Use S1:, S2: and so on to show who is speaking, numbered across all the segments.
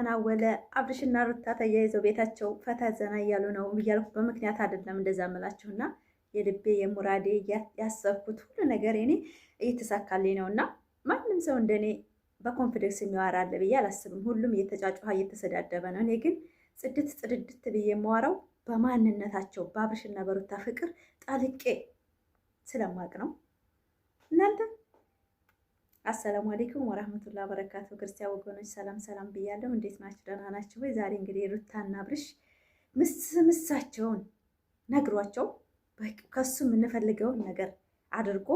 S1: ተናወለ አብርሽና ሩታ ተያይዘው ቤታቸው ፈታ ዘና እያሉ ነው እያልኩ በምክንያት አይደለም እንደዛ እምላችሁና የልቤ የሙራዴ ያሰብኩት ሁሉ ነገር እኔ እየተሳካልኝ ነውና ማንም ሰው እንደኔ በኮንፊደንስ የሚያወራ አለ ብዬ አላስብም። ሁሉም እየተጫጫሃ እየተሰዳደበ ነው። እኔ ግን ጽድት ብዬ የማወራው በማንነታቸው በአብርሽና በሩታ ፍቅር ጣልቄ ስለማቅ ነው። እናንተ አሰላሙ አለይኩም ወራህመቱላሂ ወበረካቱ። ክርስቲያን ወገኖች ሰላም ብያለሁ። እንዴት ናችሁ? ደህና ናችሁ ወይ? ዛሬ እንግዲህ ሩታና አብርሽ ምስሳቸውን ነግሯቸው ከሱ የምንፈልገውን ነገር አድርጎ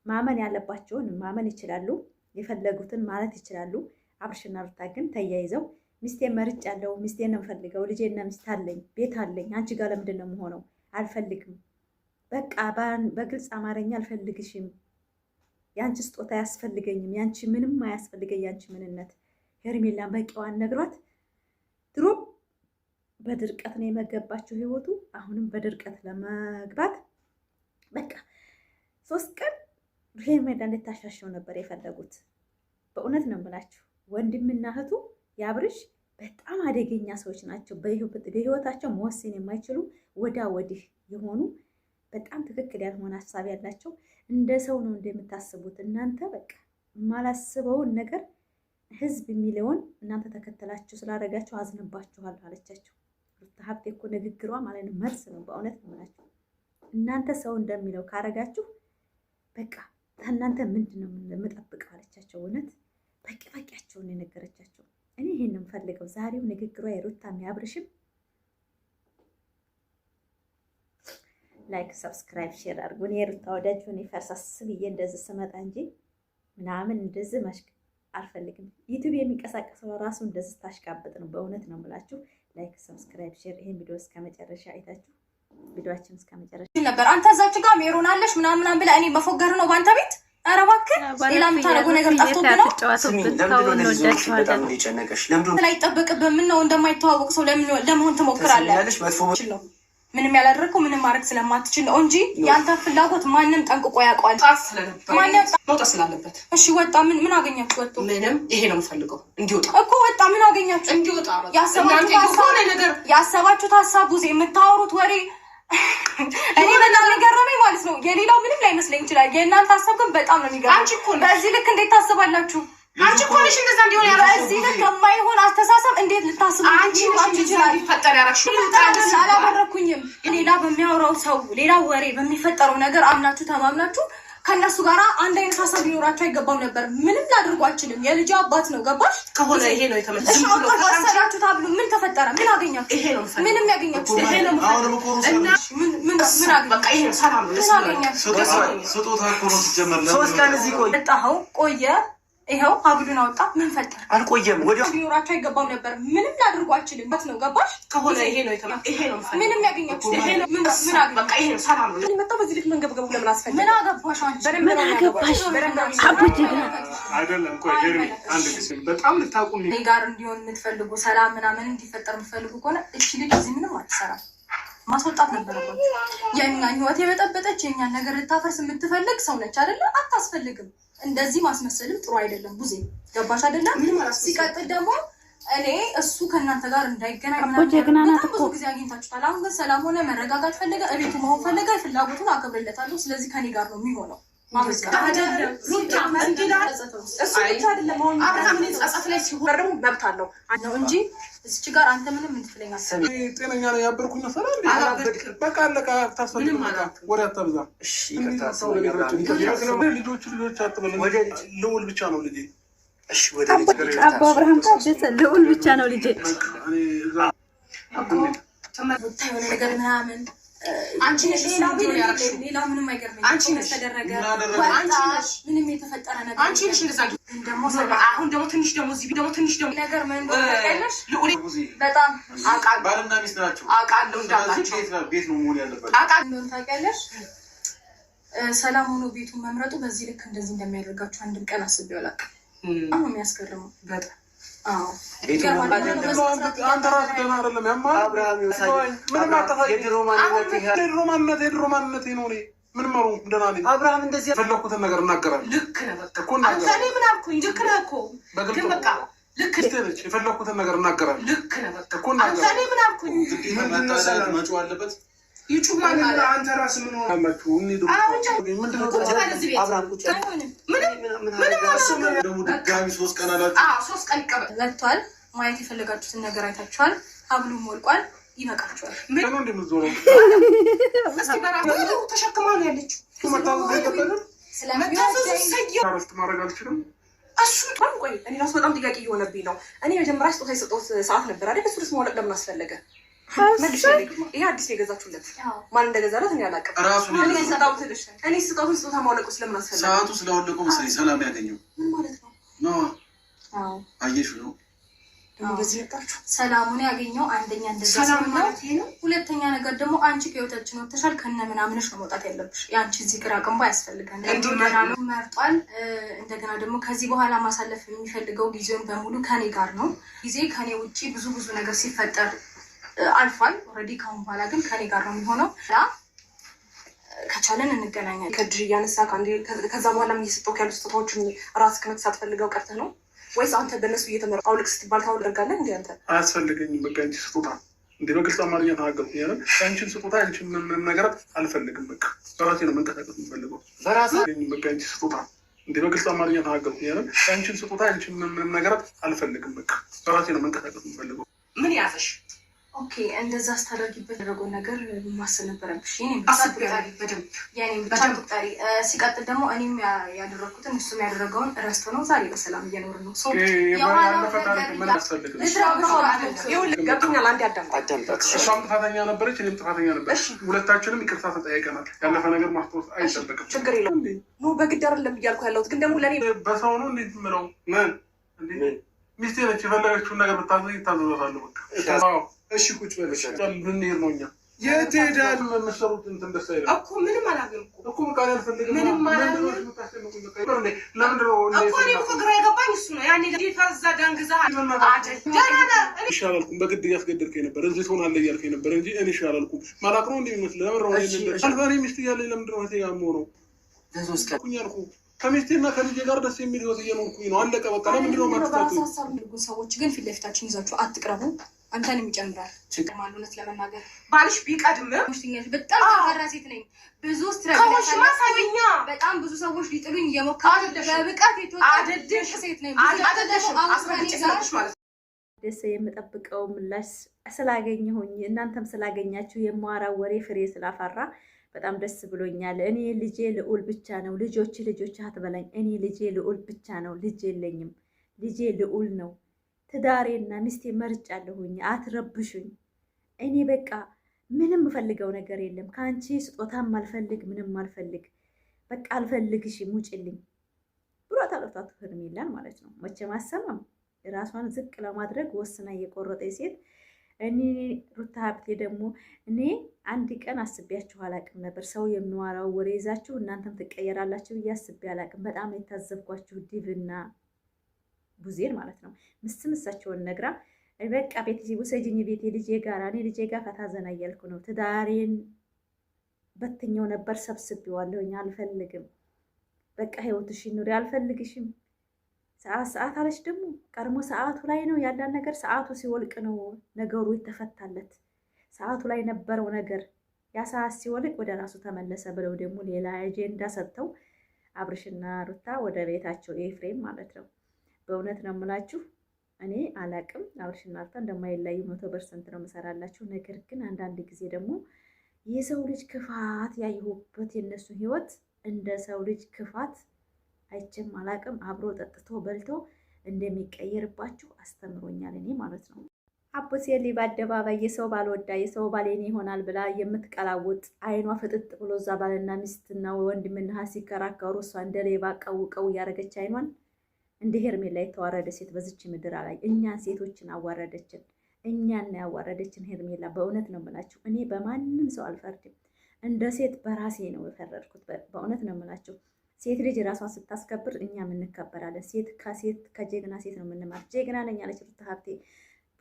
S1: ማመን ያለባቸውን ማመን ይችላሉ። የፈለጉትን ማለት ይችላሉ። አብርሽና ሩታ ግን ተያይዘው ሚስቴን መርጫለሁ፣ ሚስቴን ነው የምፈልገው፣ ልጄና ሚስት አለኝ፣ ቤት አለኝ፣ አንቺ ጋር ለምንድን ነው የምሆነው? አልፈልግም፣ በቃ በግልጽ አማርኛ አልፈልግሽም፣ ያንቺ ስጦታ አያስፈልገኝም፣ ያንቺ ምንም አያስፈልገኝ፣ ያንቺ ምንነት ሄርሜላን በቂዋን ነግሯት ድሮ በድርቀት ነው የመገባቸው ህይወቱ። አሁንም በድርቀት ለመግባት በቃ 3 ቀን ሄርሜላ እንድታሻሸው ነበር የፈለጉት። በእውነት ነው የምላችሁ ወንድምና እህቱ የአብርሽ በጣም አደገኛ ሰዎች ናቸው። በህይወታቸው መወሰን የማይችሉ ወዳ ወዲህ የሆኑ በጣም ትክክል ያልሆነ ሀሳብ ያላቸው እንደ ሰው ነው እንደምታስቡት እናንተ። በቃ የማላስበውን ነገር ህዝብ የሚለውን እናንተ ተከተላችሁ ስላደረጋችሁ አዝንባችኋል አለቻቸው። ሩታ ሀብቴ እኮ ንግግሯ ማለት ነው መልስ ነው። በእውነት ነው የምላችሁ እናንተ ሰው እንደሚለው ካረጋችሁ በቃ ከእናንተ ምንድን ነው የምጠብቀው አለቻቸው። እውነት በቂያቸውን የነገረቻቸው። እኔ ይሄን ነው የምፈልገው። ዛሬው ንግግሯ የሩታም ያብርሽም ላይክ ሰብስክራይብ ሼር አድርጉ። እኔ የሩታ ወዳጅ ሆኜ ፈርሳስ ብዬ እንደዚህ ስመጣ እንጂ ምናምን እንደዚህ ማሽቅ አልፈልግም። ዩቲዩብ የሚንቀሳቀሰው ራሱ እንደዚህ ታሽቃብጥ ነው። በእውነት ነው የምላችሁ። ላይክ ሰብስክራይብ ሼር ይሄን ቪዲዮ እስከመጨረሻ አይታችሁ ቪዲዮአችን እስከመጨረሻ
S2: ነበር። አንተ እዛች ጋር ሜሮን አለሽ ምናምን ብለህ እኔ መፎገር ነው ባንተ ቤት። ኧረ እባክህ ሌላ የምታደርገው ነገር ጠፍቶብህ ነው። ላይ ጠብቅብህ። ምን ነው እንደማይተዋወቅ ሰው ለመሆን ትሞክራለህ? ምንም ያላደረግከው ምንም ማድረግ ስለማትችል ነው እንጂ ያንተ ፍላጎት ማንም ጠንቅቆ ያውቀዋል።
S3: መውጣት ስላለበት
S2: እሺ ወጣ። ምን አገኛችሁ? ወጡ
S3: ምንም። ይሄ ነው የምፈልገው እንዲወጣ
S2: እኮ ወጣ። ምን አገኛችሁ?
S3: እንዲወጣ
S2: ያሰባችሁት ሀሳብ ቡዜ የምታወሩት ወሬ እኔ በጣም የሚገርመኝ ማለት ነው። የሌላው ምንም ላይመስለኝ ይችላል። የእናንተ ሀሳብ ግን በጣም ነው የሚገርመኝ። በዚህ ልክ እንዴት ታስባላችሁ?
S3: አንቺ እኮ ነሽ እንደዛ እንዲሆን
S2: ያደረግሽው። በዚህ ልክ የማይሆን አስተሳሰብ እንዴት ልታስቡ?
S3: አንቺ እንዲፈጠር ያደረግሽው።
S2: አላደረኩኝም። ሌላ በሚያወራው ሰው ሌላ ወሬ በሚፈጠረው ነገር አምናችሁ ተማምናችሁ ከነሱ ጋራ አንድ አይነት ሀሳብ ሊኖራችሁ አይገባም ነበር። ምንም ላድርጉ አልችልም። የልጅ አባት ነው ገባሽ?
S3: ከሆነ ይሄ ነው የተመለሰው።
S2: ወሰዳችሁ ታብሉ። ምን ተፈጠረ? ምን አገኛችሁ?
S3: ይሄ ነው
S2: ምንም ያገኛችሁ
S3: ይሄ ነው።
S2: እና ምን በቃ ይሄ ነው። ሰላም ነው።
S4: ስጦታ እኮ ነው ሲጀመር።
S3: 3 ቀን እዚህ
S2: ቆየ። ይኸው ሀብሉን አወጣ። ምን ፈጠረ?
S3: አልቆየም። ወዲያው
S2: ሊኖራችሁ አይገባም ነበር። ምንም ላድርጉ አልችልም ነው ገባሽ?
S3: ከሆነ ይሄ ነው የተመለሰው። ይሄ ነው።
S2: ምንም ያገኛችሁ ይሄ ነው። ምን
S3: በቃ ይሄ ነው። ሰላም ነው።
S2: መጣው በዚህ ልክ መንገብገቡ ለምን አስፈልግ? ምን አገባሽ አንቺ?
S1: ምን አገባሽ? አቡጅ
S4: አይደለም። ቆይ ሄርሚ አንድ ጊዜ በጣም ልታቁም
S2: እኔ ጋር እንዲሆን የምትፈልጉ ሰላም ምናምን እንዲፈጠር የምትፈልጉ ከሆነ እቺ ልጅ እዚህ ምንም አትሰራም። ማስወጣት ነበረባት። የኛን ህይወት የበጠበጠች የኛን ነገር ልታፈርስ የምትፈልግ ሰው ነች አይደለ? አታስፈልግም። እንደዚህ ማስመሰልም ጥሩ አይደለም። ቡዜ ገባሽ አይደለም? ሲቀጥል ደግሞ እኔ እሱ ከእናንተ ጋር እንዳይገናኝ ምናምን ብዙ ጊዜ አግኝታችኋል። አሁን ግን ሰላም ሆነ፣ መረጋጋት ፈለገ፣ እቤቱ መሆን ፈለገ። ፍላጎቱን አከብርለታለሁ። ስለዚህ ከኔ ጋር ነው የሚሆነው።
S3: መብት አለው
S2: እንጂ እዚች ጋር አንተ ምንም እንትለኛ
S4: ጤነኛ ነው ያበርኩኝ ነፈራ እንዴ? በቃ አለቃ ታስፈልግ ወደ አታብዛ። ልጆች አትበል። ወደ ልውል ብቻ ነው ልጄ።
S3: እሺ ወደ
S1: አባ አብርሃም ታደሰ ልውል ብቻ ነው ልጄ።
S2: የሆነ ነገር ምናምን አንቺ ነሽ ሌላ ምንም አይገርመኝም። አንቺ ነሽ ተደረገ ምንም የተፈጠረ ነገር
S3: አንቺ ነሽ እንደዛ። አሁን ደግሞ ትንሽ ደግሞ እዚህ ደግሞ ትንሽ ደግሞ
S2: ነገር ምን እንደሆነ ታውቂያለሽ? በጣም
S4: አቃል ባልና ሚስት ናቸው።
S3: አቃለው እንዳላችሁ
S4: ቤት ነው መሆን ያለበት።
S2: አቃል ነው ታውቂያለሽ? ሰላም ሆኖ ቤቱን መምረጡ በዚህ ልክ እንደዚህ እንደሚያደርጋችሁ አንድም ቀን አስቤው አላውቅም። አሁን የሚያስገርመው በጣም
S4: አንተ ራስህ ገና አይደለም ያማል። የድሮ ማንነቴ ነው። ምን መሩ ደህና ነኝ።
S3: አብርሃም እንደዚህ
S4: የፈለኩትን ነገር እናገራለሁ።
S3: ልክ ነህ እኮ አንተ ምን አልኩኝ? ልክ ነህ እኮ ግን በቃ ልክ
S4: ነች። የፈለኩትን ነገር እናገራለሁ።
S3: ልክ ነህ እኮ አንተ ምን አልኩኝ?
S4: መጮህ አለበት።
S3: ይጩማል
S4: አንተ ራስህ ምን ሆናላችሁ? ምንድነው ድጋሚ 3 ቀን አላችሁ?
S2: 3 ቀን ይቀበል ማየት የፈለጋችሁትን ነገር አይታችኋል። ሀብሉ ሞልቋል። ይበቃችኋል።
S4: ምን ነው እንደምትዞረው?
S3: እስኪ በራሱ ተሸክማ ነው ያለችው።
S4: ረፍት ማድረግ አልችልም።
S3: እሱ ቆይ እኔ ራሱ በጣም ጥያቄ እየሆነብኝ ነው። እኔ መጀመሪያ ስጦታ የሰጠሁት ሰዓት ነበር አይደል? እሱ ማውለቅ ለምን አስፈለገ? ይሄ አዲስ የገዛችሁለት ማን እንደገዛለት እኔ አላውቅም። እኔ ስጦታ ማውለቁ ስለምን አስፈለገ?
S5: ሰዓቱ ስለወለቁ መሰለኝ ሰላም ያገኘው።
S3: ምን ማለት ነው?
S5: አየሹ ነው
S3: በዚህ ነቃችሁ
S2: ሰላሙን ያገኘው አንደኛ እንደዛ ነው። ሁለተኛ ነገር ደግሞ አንቺ ከህይወታችን ወጥተሻል። ከነ ምናምንሽ ነው መውጣት ያለብሽ። ያንቺ እዚህ ግራ ቅንባ ያስፈልጋል። እንደገና መርጧል። እንደገና ደግሞ ከዚህ በኋላ ማሳለፍ የሚፈልገው ጊዜውን በሙሉ ከኔ ጋር ነው። ጊዜ ከኔ ውጪ ብዙ ነገር ሲፈጠር አልፏል። ኦልሬዲ ካሁን በኋላ ግን ከኔ ጋር ነው የሚሆነው። ከቻለን እንገናኛለን።
S3: ከእጅ እያነሳ ከዛ በኋላም እየሰጠሁት ያሉ ስጦታዎችን ራስ ከመክሳት ፈልገው ቀርተህ ነው ወይስ አንተ በእነሱ እየተመራ አውልቅ ስትባል ታውልርጋለህ? እንዲ አንተ
S4: አያስፈልገኝም። በቃ አንቺ ስጦታ እንደ በግልጽ አማርኛ ተናገርኩ ያለ አንቺን ስጦታ አንቺን ምንም ነገር አልፈልግም። በቃ በራሴ ነው መንቀሳቀስ የምፈልገው። በራሴ በቃ አንቺ ስጦታ እንደ በግልጽ አማርኛ ተናገርኩ ያለ አንቺን ስጦታ አንቺን ምንም ነገር አልፈልግም። በቃ በራሴ ነው መንቀሳቀስ የምፈልገው።
S3: ምን ያዘሽ?
S2: ኦኬ እንደዛ አስታደርጊበት ያደረገውን ነገር ማሰብ ነበረብሽ። ሲቀጥል ደግሞ እኔም ያደረግኩትን እሱም ያደረገውን ረስቶ ነው ዛሬ በሰላም እየኖር ነው።
S3: ገብቶኛል። አንዴ አዳምጣ።
S4: እሷም ጥፋተኛ ነበረች፣ እኔም ጥፋተኛ ነበረች። ሁለታችንም ይቅርታ ተጠያይቀናል። ያለፈ ነገር ማስታወስ አይጠበቅም።
S3: ችግር የለውም። በግድ አይደለም እያልኩ ያለሁት ግን ደግሞ ለእኔ
S4: በሰው ነው እንዴት ምለው ምን ሚስቴ ነች። የፈለገችውን ነገር ብታዘ ይታዘዛታለሁ። በቃ እሺ ቁጭ በለሽ። ልንሄድ ነው። እኛ የት ሄዳል? መሰሩት እንትን ደስ አይልም
S3: እኮ ምንም አላገርኩም
S4: እኮ በቃ አልፈልግም።
S3: ምንም አላገርኩም እኮ እኔ እኮ ግራ የገባኝ እሱ ነው። ያኔ ፈዛ ደንግዛ
S4: ይሻላልኩም። በግድ እያስገደድከኝ ነበር። እዚህ ትሆናለህ እያልከኝ ነበር እንጂ እኔ ይሻላልኩም። ማላቅ ነው እንደሚመስል ለምረው እኔ ሚስት እያለኝ ለምንድን ነው እህቴ ጋር የምሆነው? ያልኩ ከሚስቴና ከልጄ ጋር ደስ የሚል ህይወት እየኖርኩኝ ነው። አለቀ በቃ። ለምንድን ነው ማጥፋቱ?
S2: ሰዎች ግን ፊት ለፊታችን ይዛችሁ አትቅረቡ። አንተንም ይጨምራል። ችግር እውነት ለመናገር
S3: ባልሽ ቢቀድም
S2: በጣም ጠንካራ ሴት ነኝ። ብዙ በጣም ብዙ ሰዎች ሊጥሉኝ እየሞከሩ በብቃት የተወጣች ሴት ነኝ።
S1: ደስ የምጠብቀው ምላሽ ስላገኘሁኝ እናንተም ስላገኛችሁ የማወራው ወሬ ፍሬ ስላፈራ በጣም ደስ ብሎኛል። እኔ ልጄ ልዑል ብቻ ነው። ልጆች አትበላኝ። እኔ ልጄ ልዑል ብቻ ነው። ልጅ የለኝም። ልጄ ልዑል ነው። ትዳሬና ሚስቴ መርጫለሁኝ። አትረብሹኝ። እኔ በቃ ምንም የምፈልገው ነገር የለም። ከአንቺ ስጦታም አልፈልግ፣ ምንም አልፈልግ። በቃ አልፈልግሽም፣ ውጭልኝ ብሎ ታለፍታት ሄርሜላን ማለት ነው። መቼም አሰማም ራሷን ዝቅ ለማድረግ ወስና የቆረጠ ሴት እኔ ሩታ ሀብቴ ደግሞ እኔ አንድ ቀን አስቤያችሁ አላቅም ነበር። ሰው የሚዋራው ወሬ ይዛችሁ እናንተም ትቀየራላችሁ ብዬ አስቤ አላቅም። በጣም የታዘብኳችሁ ዲቭና ቡዜን ማለት ነው። ምስሳቸውን ነግራ በቃ ቤት ውሰጅኝ ቤቴ ልጄ ጋር እኔ ልጄ ጋር ፈታ ዘና እያልኩ ነው። ትዳሬን በትኛው ነበር ሰብስቤዋለሁኝ። አልፈልግም በቃ ህይወትሽ ኑሪ፣ አልፈልግሽም። ሰዓት አለች ደግሞ ቀድሞ ሰዓቱ ላይ ነው ያለን ነገር። ሰዓቱ ሲወልቅ ነው ነገሩ የተፈታለት። ሰዓቱ ላይ ነበረው ነገር ያ ሰዓት ሲወልቅ ወደ ራሱ ተመለሰ ብለው ደግሞ ሌላ አጀንዳ ሰጥተው አብርሽና ሩታ ወደ ቤታቸው ኤፍሬም ማለት ነው። በእውነት ነው የምላችሁ እኔ አላቅም አብርሽና ሩታ እንደማይለያዩ 100% ነው መሰራላችሁ። ነገር ግን አንዳንድ ጊዜ ደግሞ የሰው ልጅ ክፋት ያየሁበት የነሱ ህይወት እንደ ሰው ልጅ ክፋት አይቼም አላቅም። አብሮ ጠጥቶ በልቶ እንደሚቀየርባችሁ አስተምሮኛል እኔ ማለት ነው። አቦሴሊ በአደባባይ የሰው ባል ወዳ የሰው ባል የኔ ይሆናል ብላ የምትቀላውጥ አይኗ ፍጥጥ ብሎ እዛ ባልና ሚስትና ወንድምና ሲከራከሩ እሷ እንደ ሌባ ቀውቀው እያደረገች አይኗን እንደ ሄርሜላ የተዋረደ ሴት በዚች ምድር ላይ እኛን ሴቶችን አዋረደችን። እኛን ያዋረደችን ሄርሜላ። በእውነት ነው የምላችሁ እኔ በማንም ሰው አልፈርድም። እንደ ሴት በራሴ ነው የፈረድኩት። በእውነት ነው የምላችሁ ሴት ልጅ ራሷን ስታስከብር እኛም እንከበራለን። ሴት ከጀግና ሴት ነው የምንማር። ጀግና ነኝ አለች ሩታ ሀብቴ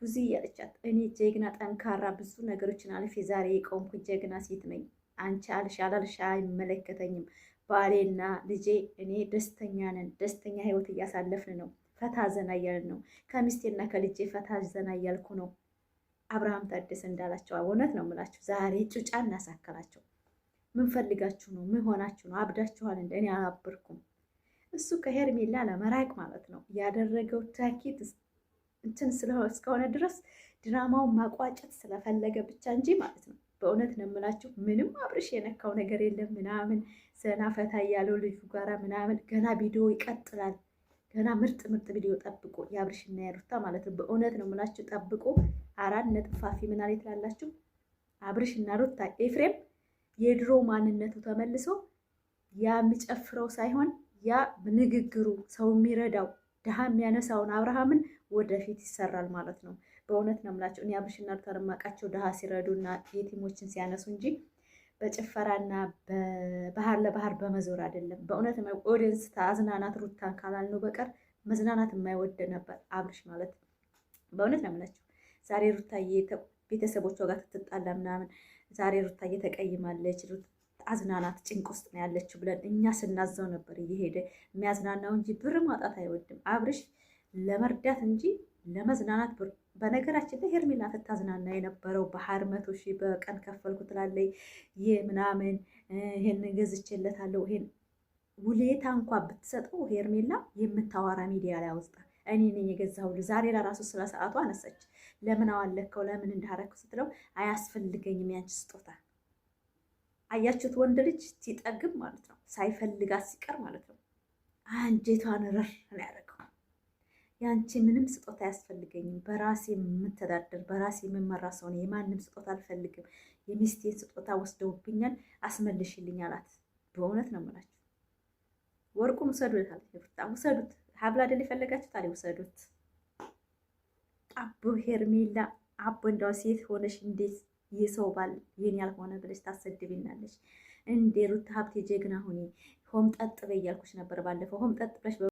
S1: ብዙ እያለቻት እኔ ጀግና ጠንካራ ብዙ ነገሮችን አልፌ ዛሬ የቆምኩ ጀግና ሴት ነኝ። አንቺ አልሽ አላልሽ አይመለከተኝም። ባሌና ልጄ እኔ ደስተኛ ነን። ደስተኛ ህይወት እያሳለፍን ነው። ፈታ ዘና እያልን ነው። ከሚስቴና ከልጄ ፈታ ዘና እያልኩ ነው። አብርሃም ታደሰ እንዳላቸው እውነት ነው የምላችሁ። ዛሬ ጩጫ እናሳከላቸው። ምን ፈልጋችሁ ነው? ምን ሆናችሁ ነው? አብዳችኋል? እንደ እኔ አላብርኩም። እሱ ከሄርሜላ ለመራቅ ማለት ነው ያደረገው ታኪት እንትን እስከሆነ ድረስ ድራማውን ማቋጨት ስለፈለገ ብቻ እንጂ ማለት ነው። በእውነት ነው የምላችሁ። ምንም አብርሽ የነካው ነገር የለም ምናምን ዘና ፈታ እያለው ልጁ ጋራ ምናምን። ገና ቪዲዮ ይቀጥላል። ገና ምርጥ ምርጥ ቪዲዮ ጠብቁ። የአብርሽና የሩታ ማለት ነው። በእውነት ነው የምላችሁ ጠብቁ። 4.5 ምናምን ትላላችሁ። አብርሽና ሩታ ኤፍሬም የድሮ ማንነቱ ተመልሶ ያ የሚጨፍረው ሳይሆን ያ ንግግሩ ሰው የሚረዳው ድሃ የሚያነሳውን አብርሃምን ወደፊት ይሰራል ማለት ነው። በእውነት ነው የምላቸው። እኔ አብርሽና ሩታን የማውቃቸው ድሃ ሲረዱና የቲሞችን ሲያነሱ እንጂ በጭፈራና በባህር ለባህር በመዞር አይደለም። በእውነት ኦዲየንስ አዝናናት ሩታን ካላልነው በቀር መዝናናት የማይወድ ነበር አብርሽ ማለት ነው። በእውነት ነው የምላቸው። ዛሬ ሩታዬ ቤተሰቦቿ ጋር ትጣላ ምናምን፣ ዛሬ ሩታዬ ተቀይማለች፣ አዝናናት ጭንቅ ውስጥ ነው ያለችው ብለን እኛ ስናዘው ነበር እየሄደ የሚያዝናናው እንጂ ብር ማጣት አይወድም አብርሽ፣ ለመርዳት እንጂ ለመዝናናት ብር። በነገራችን ላይ ሄርሜላ ትታዝናና የነበረው ባህር 100 ሺህ በቀን ከፈልኩ ትላለይ ምናምን ይሄን ገዝቼለታለሁ ይሄን ውሌታ እንኳ ብትሰጠው ሄርሜላ የምታወራ ሚዲያ ላይ አውስጣ እኔ ነኝ የገዛሁልህ። ዛሬ ለራሱ ስለ ሰዓቱ አነሳች። ለምን አዋለከው ለምን እንዳረኩ ስትለው አያስፈልገኝም ያንቺ ስጦታ። አያችሁት? ወንድ ልጅ ሲጠግብ ማለት ነው ሳይፈልጋት ሲቀር ማለት ነው አንጀቷን ረር ነው ያደረገው። ያንቺ ምንም ስጦታ አያስፈልገኝም፣ በራሴ የምተዳደር በራሴ የምመራ ሰው ነኝ፣ የማንም ስጦታ አልፈልግም፣ የሚስቴን ስጦታ ወስደውብኛል አስመልሽልኝ አላት። በእውነት ነው የምላችሁ። ወርቁን ውሰዱት አለ ሩታ፣ ውሰዱት። ሀብል አይደል የፈለጋችሁት አለ ውሰዱት። አቦ ሄርሜላ አቦ እንዳው ሴት ሆነሽ እንዴት የሰው ባል የኔ ያልሆነ ብለሽ ታሰድብናለሽ እንዴ? ሩታ ሀብቴ ጀግና ሁኚ። ሆም ጠጥ በይ እያልኩሽ ነበር ባለፈው። ሆም ጠጥ ብለሽ